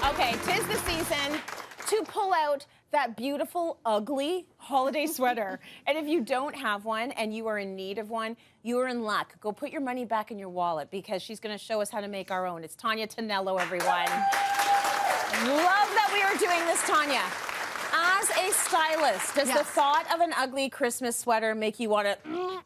Okay, 'tis the season to pull out that beautiful, ugly holiday sweater. And if you don't have one and you are in need of one, you are in luck. Go put your money back in your wallet because she's going to show us how to make our own. It's Tania Tonello, everyone. Love that we are doing this, Tania. As a stylist, does the thought of an ugly Christmas sweater make you want to...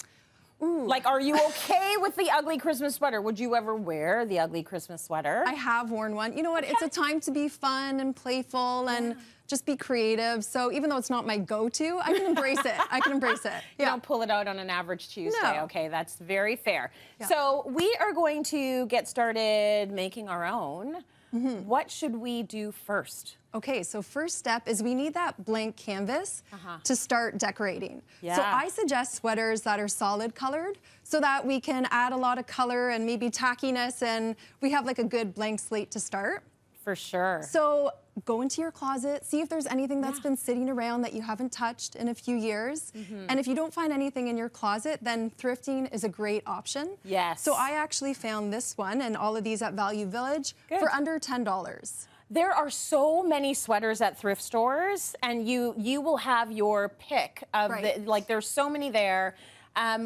Like, are you okay with the ugly Christmas sweater? Would you ever wear the ugly Christmas sweater? I have worn one. You know what? It's a time to be fun and playful and just be creative. So even though it's not my go-to, I can embrace it. I can embrace it. You don't pull it out on an average Tuesday. No. Okay, that's very fair. So we are going to get started making our own. What should we do first? Okay, so first step is we need that blank canvas to start decorating. So I suggest sweaters that are solid colored so that we can add a lot of color and maybe tackiness and we have like a good blank slate to start. For sure. So go into your closet, see if there's anything that's been sitting around that you haven't touched in a few years. And if you don't find anything in your closet, then thrifting is a great option. Yes. So I actually found this one and all of these at Value Village for under $10. There are so many sweaters at thrift stores, and you will have your pick of the, like, there's so many there.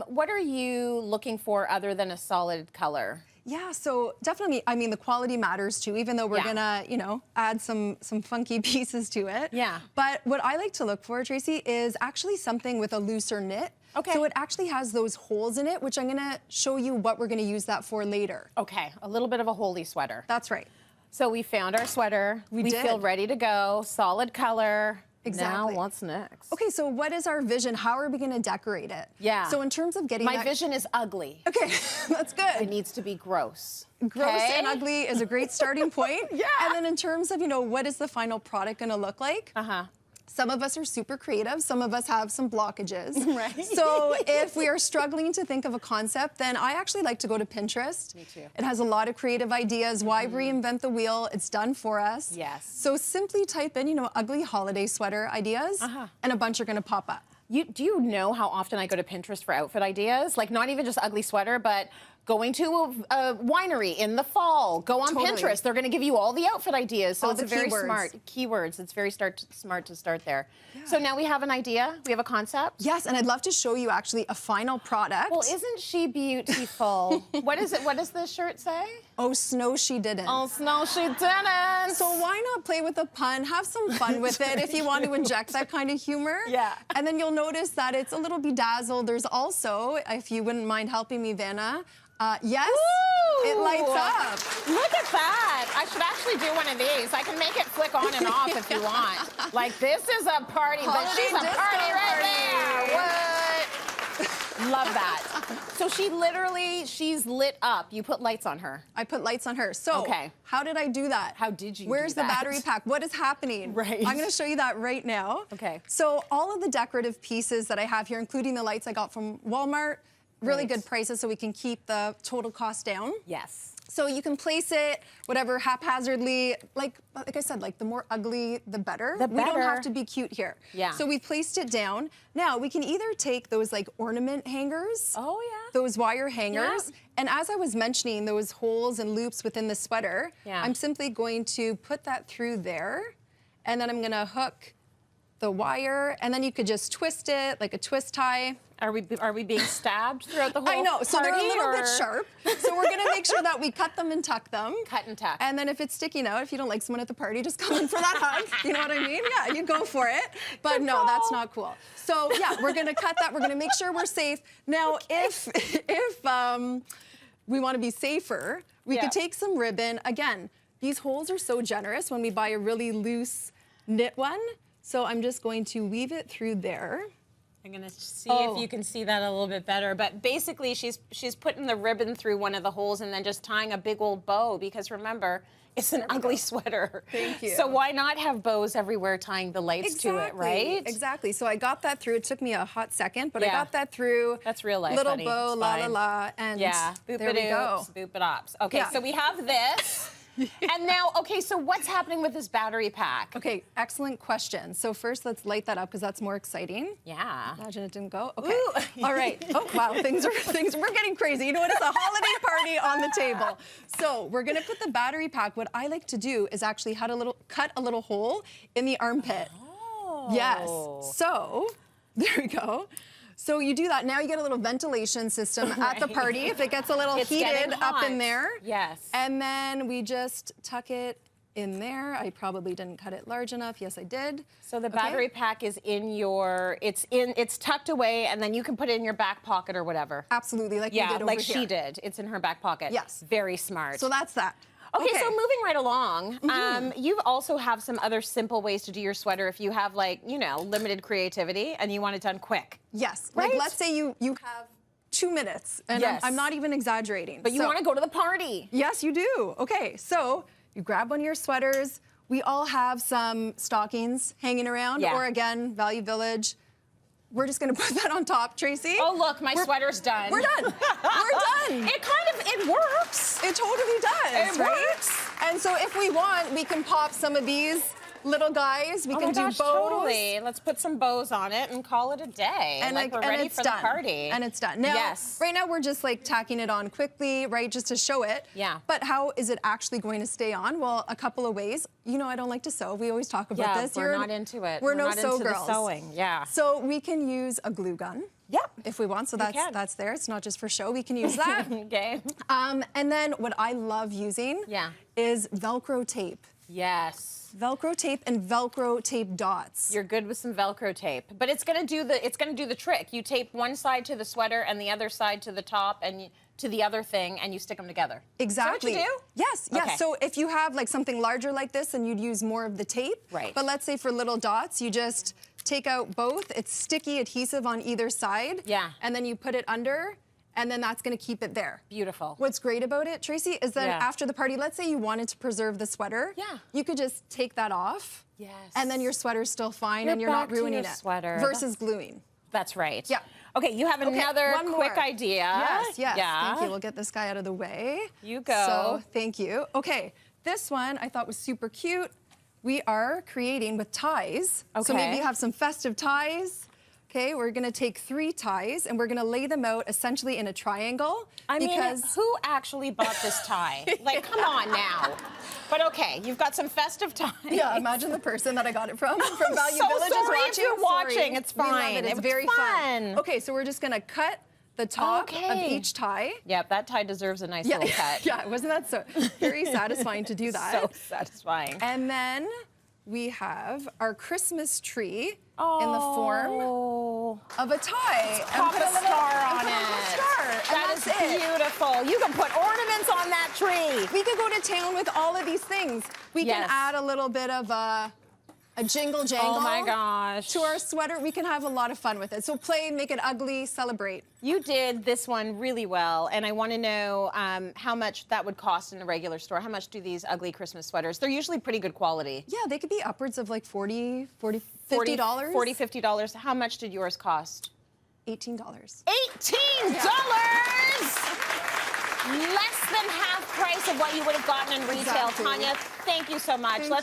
What are you looking for other than a solid color? Yeah, so definitely, I mean, the quality matters too, even though we're gonna, you know, add some funky pieces to it. Yeah. But what I like to look for, Tracy, is actually something with a looser knit. Okay. So it actually has those holes in it, which I'm gonna show you what we're gonna use that for later. Okay, a little bit of a holy sweater. That's right. So we found our sweater. We feel ready to go. Solid color. Exactly. Now what's next? Okay, so what is our vision? How are we gonna decorate it? Yeah. So in terms of getting My vision is ugly. Okay, that's good. It needs to be gross. Gross and ugly is a great starting point. Yeah. And then in terms of, you know, what is the final product gonna look like? Some of us are super creative. Some of us have some blockages. Right. So if we are struggling to think of a concept, then I actually like to go to Pinterest. Me too. It has a lot of creative ideas. Why reinvent the wheel? It's done for us. Yes. So simply type in, you know, ugly holiday sweater ideas, and a bunch are gonna pop up. Do you know how often I go to Pinterest for outfit ideas? Like, not even just ugly sweater, but going to a winery in the fall. Go on Pinterest. They're going to give you all the outfit ideas. So All it's the a very keywords. smart keywords. It's very smart to start there. So now we have an idea. We have a concept. Yes, and I'd love to show you actually a final product. Well, isn't she beautiful? What is it? What does this shirt say? Oh, snow she didn't. Oh, snow she didn't. So why not play with a pun, have some fun with it if you want to inject that kind of humor. Yeah. And then you'll notice that it's a little bedazzled. There's also, if you wouldn't mind helping me, Vanna, yes, it lights up. Look at that. I should actually do one of these. I can make it flick on and off if you want. Like, this is a party, but Holiday she's a disco party right party. there. What? Love that. So she's lit up. You put lights on her. I put lights on her. So how did I do that? How did you Where's do that? the battery pack? What is happening? Right. I'm going to show you that right now. Okay. So all of the decorative pieces that I have here, including the lights I got from Walmart, really good prices so we can keep the total cost down. Yes. So you can place it, whatever, haphazardly. Like I said, like the more ugly, the better. The better. We don't have to be cute here. Yeah. So we placed it down. Now we can either take those like ornament hangers. Oh, yeah. Those wire hangers. Yeah. And as I was mentioning, those holes and loops within the sweater, I'm simply going to put that through there. And then I'm gonna hook the wire, and then you could just twist it like a twist tie. Are we being stabbed throughout the whole I know, so party, they're a little bit sharp. So we're gonna make sure that we cut them and tuck them. Cut and tuck. And then if it's sticking out, if you don't like someone at the party, just come in for that hug. You know what I mean? Yeah, you go for it. But no, that's not cool. So yeah, we're gonna cut that. We're gonna make sure we're safe. Now, if we wanna be safer, we could take some ribbon. Again, these holes are so generous when we buy a really loose knit one. So I'm just going to weave it through there. I'm gonna see if you can see that a little bit better. But basically, she's putting the ribbon through one of the holes and then just tying a big old bow, because remember, it's an ugly sweater. Thank you. So why not have bows everywhere tying the lights to it, right? Exactly. So I got that through. It took me a hot second, but I got that through. That's real life, Little honey. bow, It's la fine. la la, and yeah, there we go. Boop-a-dops. Okay, so we have this. And now, okay, so what's happening with this battery pack? Okay, excellent question. So first, let's light that up because that's more exciting. Yeah. Imagine it didn't go. Okay. All right. Oh wow, things we're getting crazy. You know what? It's a holiday party on the table. So we're gonna put the battery pack. What I like to do is actually cut a little hole in the armpit. Oh. Yes. So there we go. So you do that. Now you get a little ventilation system at the party if it gets a little heated up in there. Yes. And then we just tuck it in there. I probably didn't cut it large enough. Yes, I did. So the battery pack is in your, it's tucked away, and then you can put it in your back pocket or whatever. Absolutely, like you did over like here. she did. It's in her back pocket. Yes. Very smart. So that's that. Okay, so moving right along, you also have some other simple ways to do your sweater if you have, like, you know, limited creativity and you want it done quick. Yes. Right? Like, let's say you have 2 minutes, and Yes. I'm not even exaggerating. But you want to go to the party. Yes, you do. Okay, so you grab one of your sweaters. We all have some stockings hanging around, Yeah. or again, Value Village. We're just gonna put that on top, Tracy. Oh, look, my sweater's done. We're done. We're done. It works. It totally does, It right? works. And so if we want, we can pop some of these little guys. We can do bows. Totally. Let's put some bows on it and call it a day. And like we're ready for the party. And it's done. Now, yes. Right now we're just like tacking it on quickly, right, just to show it. Yeah. But how is it actually going to stay on? Well, a couple of ways. You know, I don't like to sew. We always talk about this. We're not into it. We're no not sew into girls. the sewing. Yeah. So we can use a glue gun. Yep. If we want, so that's there. It's not just for show. We can use that. Okay. And then what I love using is Velcro tape. Yes. Velcro tape and Velcro tape dots. You're good with some Velcro tape, but it's gonna do the trick. You tape one side to the sweater and the other side to the top and to the other thing, and you stick them together. Exactly. Is that what you do? Yes, yes. Okay. So if you have like something larger like this, then you'd use more of the tape. Right. But let's say for little dots, you just take out both. It's sticky adhesive on either side. Yeah. And then you put it under, and then that's gonna keep it there. Beautiful. What's great about it, Tracy, is that after the party, let's say you wanted to preserve the sweater, you could just take that off. Yes. And then your sweater's still fine and you're not ruining it. Sweater. Versus gluing. That's right. Yeah. Okay, you have another one quick more. idea. Yes, yes. Yeah. Thank you. We'll get this guy out of the way. You go. So, thank you. Okay, this one I thought was super cute. We are creating with ties. So maybe you have some festive ties. Okay, we're gonna take 3 ties and we're gonna lay them out essentially in a triangle. I mean, who actually bought this tie? Like, come on now. But okay, you've got some festive ties. Yeah, imagine the person that I got it from Value Village is sorry watching. if you're watching, it's We love fine. it. It's It was very fun. Okay, so we're just gonna cut the top of each tie. Yep, that tie deserves a nice little cut. Yeah, wasn't that so very satisfying to do that? So satisfying. And then we have our Christmas tree in the form of a tie. Pop a star on it. That is beautiful. You can put ornaments on that tree. We could go to town with all of these things. We can add a little bit of a jingle jangle. Oh my gosh. To our sweater. We can have a lot of fun with it. So play, make it ugly, celebrate. You did this one really well, and I want to know how much that would cost in a regular store. How much do these ugly Christmas sweaters? They're usually pretty good quality. Yeah, they could be upwards of like $50. $50. How much did yours cost? $18. $18! Less than half price of what you would have gotten in retail. Exactly. Tanya, thank you so much.